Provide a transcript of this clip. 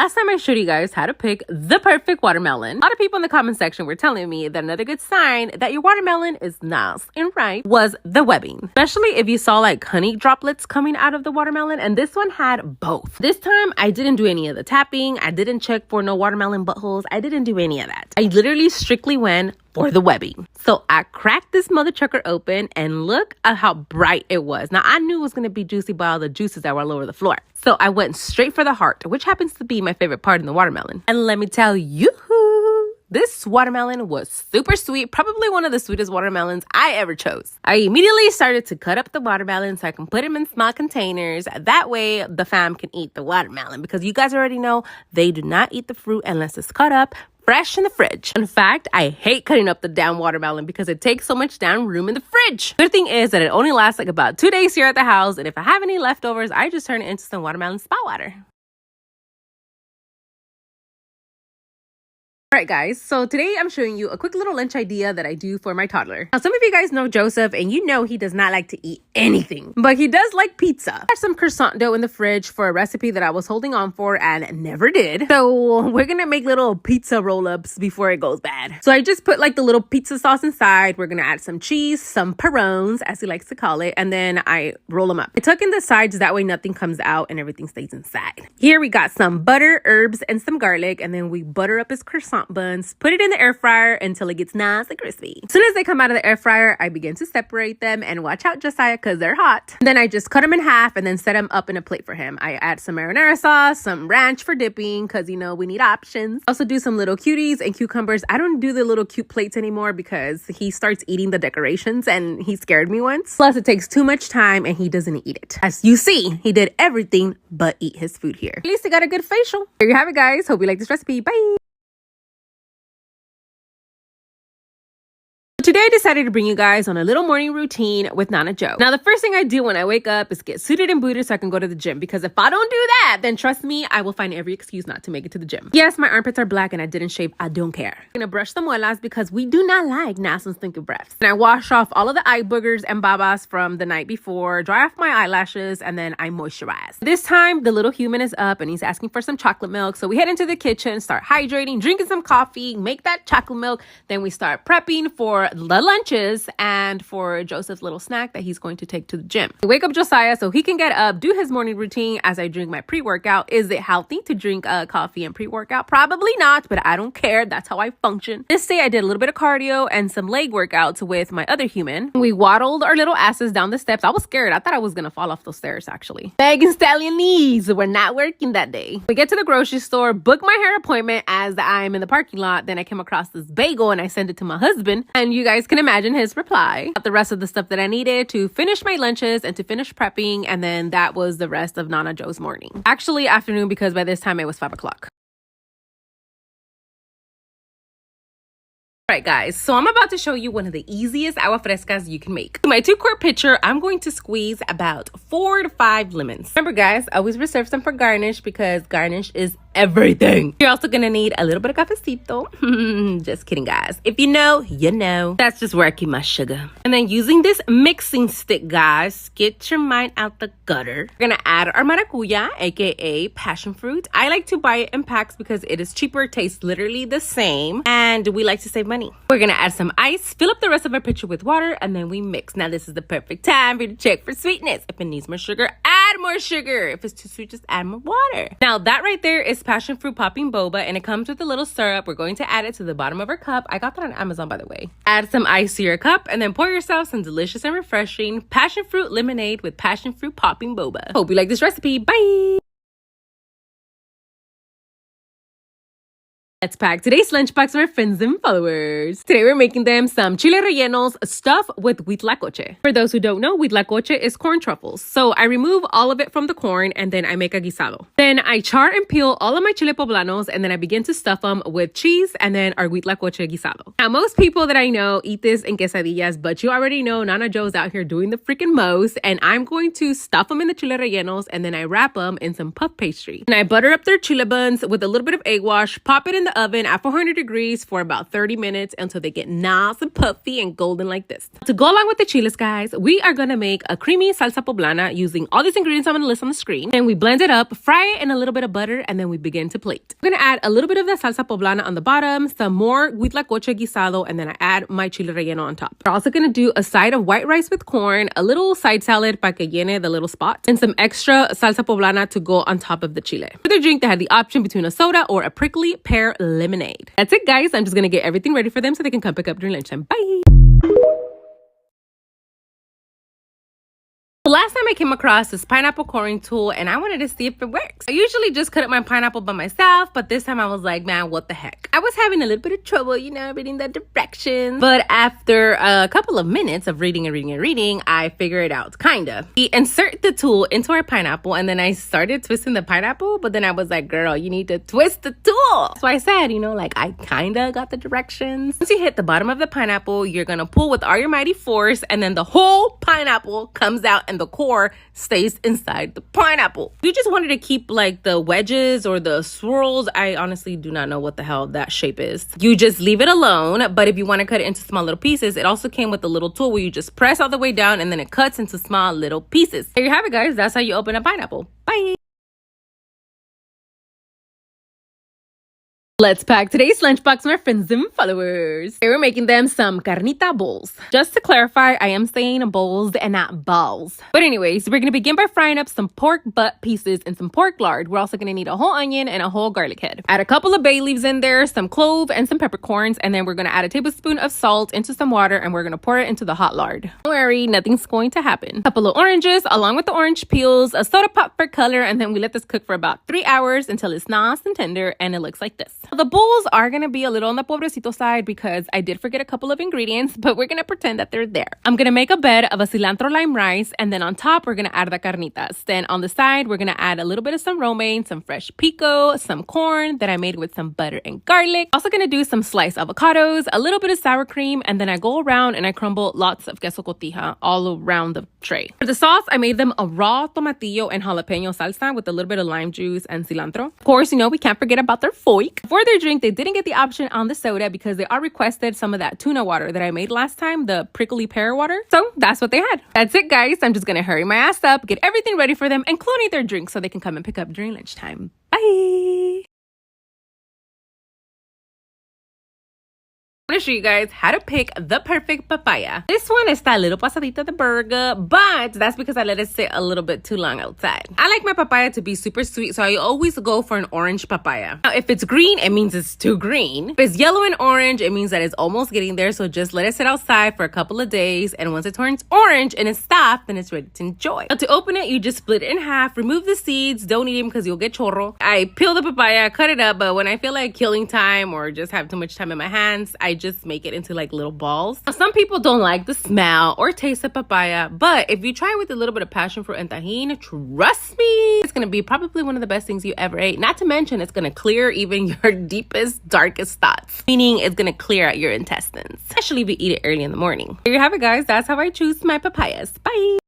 Last time I showed you guys how to pick the perfect watermelon, a lot of people in the comment section were telling me that another good sign that your watermelon is nice and ripe was the webbing. Especially if you saw like honey droplets coming out of the watermelon, and this one had both. This time I didn't do any of the tapping. I didn't check for no watermelon buttholes. I didn't do any of that. I literally strictly went for the webbing. So I cracked this mother trucker open and look at how bright it was. Now I knew it was going to be juicy by all the juices that were all over the floor. So I went straight for the heart, which happens to be my favorite part in the watermelon. And let me tell you, this watermelon was super sweet, probably one of the sweetest watermelons I ever chose. I immediately started to cut up the watermelon so I can put them in small containers. That way the fam can eat the watermelon, because you guys already know they do not eat the fruit unless it's cut up fresh in the fridge. In fact, I hate cutting up the damn watermelon because it takes so much damn room in the fridge. Good thing is that it only lasts like about 2 days here at the house, and if I have any leftovers, I just turn it into some watermelon spot water. Alright guys, so today I'm showing you a quick little lunch idea that I do for my toddler. Now some of you guys know Joseph, and you know he does not like to eat anything, but he does like pizza. I have some croissant dough in the fridge for a recipe that I was holding on for and never did. So we're gonna make little pizza roll-ups before it goes bad. So I just put like the little pizza sauce inside. We're gonna add some cheese, some perons as he likes to call it, and then I roll them up. I tuck in the sides, that way nothing comes out and everything stays inside. Here we got some butter, herbs, and some garlic, and then we butter up his croissant buns, put it in the air fryer until it gets nice and crispy. As soon as they come out of the air fryer, I begin to separate them, and watch out Josiah because they're hot. Then I just cut them in half and then set them up in a plate for him. I add some marinara sauce, some ranch for dipping because you know we need options. Also do some little cuties and cucumbers. I don't do the little cute plates anymore because he starts eating the decorations and he scared me once. Plus it takes too much time and he doesn't eat it. As you see, he did everything but eat his food here. At least he got a good facial. There you have it guys. Hope you like this recipe. Bye! Today I decided to bring you guys on a little morning routine with Nana Joe. Now the first thing I do when I wake up is get suited and booted so I can go to the gym, because if I don't do that, then trust me, I will find every excuse not to make it to the gym. Yes, my armpits are black and I didn't shave. I don't care. I'm gonna brush the muelas because we do not like nasty and stinky breaths. And I wash off all of the eye boogers and babas from the night before, dry off my eyelashes, and then I moisturize. This time the little human is up and he's asking for some chocolate milk, so we head into the kitchen, start hydrating, drinking some coffee, make that chocolate milk, then we start prepping for the lunches and for Joseph's little snack that he's going to take to the gym. I wake up Josiah so he can get up, do his morning routine as I drink my pre-workout. Is it healthy to drink coffee and pre-workout? Probably not, but I don't care. That's how I function. This day I did a little bit of cardio and some leg workouts with my other human. We waddled our little asses down the steps. I was scared. I thought I was gonna fall off those stairs actually. Leg and stallion knees were not working that day. We get to the grocery store, book my hair appointment as I'm in the parking lot. Then I came across this bagel and I sent it to my husband, and you guys can imagine his reply. Got the rest of the stuff that I needed to finish my lunches and to finish prepping, and then that was the rest of Nana Joe's morning. Actually afternoon, because by this time it was 5 o'clock. Alright guys, so I'm about to show you one of the easiest agua frescas you can make. In my 2-quart pitcher, I'm going to squeeze about 4 to 5 lemons. Remember guys, always reserve some for garnish because garnish is everything. You're also gonna need a little bit of cafecito. Just kidding guys. If you know, you know. That's just where I keep my sugar. And then using this mixing stick guys, get your mind out the gutter. We're gonna add our maracuya, aka passion fruit. I like to buy it in packs because it is cheaper, tastes literally the same, and we like to save money. We're gonna add some ice, fill up the rest of our pitcher with water, and then we mix. Now this is the perfect time for you to check for sweetness. If it needs more sugar, add more sugar. If it's too sweet, just add more water. Now that right there is passion fruit popping boba, and it comes with a little syrup. We're going to add it to the bottom of our cup. I got that on Amazon, by the way. Add some ice to your cup and then pour yourself some delicious and refreshing passion fruit lemonade with passion fruit popping boba. Hope you like this recipe. Bye! Let's pack today's lunchbox for our friends and followers. Today we're making them some chile rellenos stuffed with huitlacoche. For those who don't know, huitlacoche is corn truffles. So I remove all of it from the corn and then I make a guisado. Then I char and peel all of my chile poblanos and then I begin to stuff them with cheese and then our huitlacoche guisado. Now most people that I know eat this in quesadillas, but you already know Nana Joe's out here doing the freaking most, and I'm going to stuff them in the chile rellenos and then I wrap them in some puff pastry. And I butter up their chile buns with a little bit of egg wash, pop it in the the oven at 400 degrees for about 30 minutes until they get nice and puffy and golden like this. To go along with the chiles, guys, we are gonna make a creamy salsa poblana using all these ingredients I'm gonna list on the screen. And we blend it up, fry it in a little bit of butter, and then we begin to plate. I'm gonna add a little bit of the salsa poblana on the bottom, some more huitlacoche guisado, and then I add my chile relleno on top. We're also gonna do a side of white rice with corn, a little side salad para que llene the little spots, and some extra salsa poblana to go on top of the chile. For their drink, they had the option between a soda or a prickly pear lemonade. That's it, guys. I'm just gonna get everything ready for them so they can come pick up during lunchtime. Bye! Last time I came across this pineapple coring tool and I wanted to see if it works. I usually just cut up my pineapple by myself, but this time I was like, man, what the heck? I was having a little bit of trouble, reading the directions. But after a couple of minutes of reading, I figured it out, kinda. We insert the tool into our pineapple and then I started twisting the pineapple, but then I was like, girl, you need to twist the tool. So I said, I kinda got the directions. Once you hit the bottom of the pineapple, you're gonna pull with all your mighty force and then the whole pineapple comes out and the core stays inside the pineapple. You just wanted to keep like the wedges or the swirls. I honestly do not know what the hell that shape is. You just leave it alone. But if you want to cut it into small little pieces, it also came with a little tool where you just press all the way down and then it cuts into small little pieces. There you have it, guys. That's how you open a pineapple. Bye. Let's pack today's lunchbox with our friends and followers. We're making them some Carnitas Bowls. Just to clarify, I am saying bowls and not balls. But anyways, we're gonna begin by frying up some pork butt pieces and some pork lard. We're also gonna need a whole onion and a whole garlic head. Add a couple of bay leaves in there, some clove and some peppercorns, and then we're gonna add a tablespoon of salt into some water and we're gonna pour it into the hot lard. Don't worry, nothing's going to happen. A couple of oranges along with the orange peels, a soda pop for color, and then we let this cook for about 3 hours until it's nice and tender and it looks like this. The bowls are going to be a little on the pobrecito side because I did forget a couple of ingredients, but we're going to pretend that they're there. I'm going to make a bed of a cilantro lime rice, and then on top, we're going to add the carnitas. Then on the side, we're going to add a little bit of some romaine, some fresh pico, some corn that I made with some butter and garlic. Also going to do some sliced avocados, a little bit of sour cream, and then I go around and I crumble lots of queso cotija all around the tray. For the sauce, I made them a raw tomatillo and jalapeno salsa with a little bit of lime juice and cilantro. Of course, we can't forget about their foik. For their drink, they didn't get the option on the soda because they all requested some of that tuna water that I made last time, the prickly pear water. So that's what they had. That's it, guys. I'm just gonna hurry my ass up, get everything ready for them, and clonate their drink so they can come and pick up during lunchtime. Bye! I'm gonna show you guys how to pick the perfect papaya. This one is a little pasadita de burger, but that's because I let it sit a little bit too long outside. I like my papaya to be super sweet, so I always go for an orange papaya. Now, if it's green, it means it's too green. If it's yellow and orange, it means that it's almost getting there, so just let it sit outside for a couple of days, and once it turns orange and it's soft, then it's ready to enjoy. Now, to open it, you just split it in half, remove the seeds, don't eat them because you'll get chorro. I peel the papaya, cut it up, but when I feel like killing time or just have too much time in my hands, I just make it into like little balls. Now, some people don't like the smell or taste of papaya, but if you try with a little bit of passion fruit and tahini, trust me, it's gonna be probably one of the best things you ever ate. Not to mention, it's gonna clear even your deepest, darkest thoughts, meaning it's gonna clear out your intestines, especially if you eat it early in the morning. There you have it, guys. That's how I choose my papayas. Bye.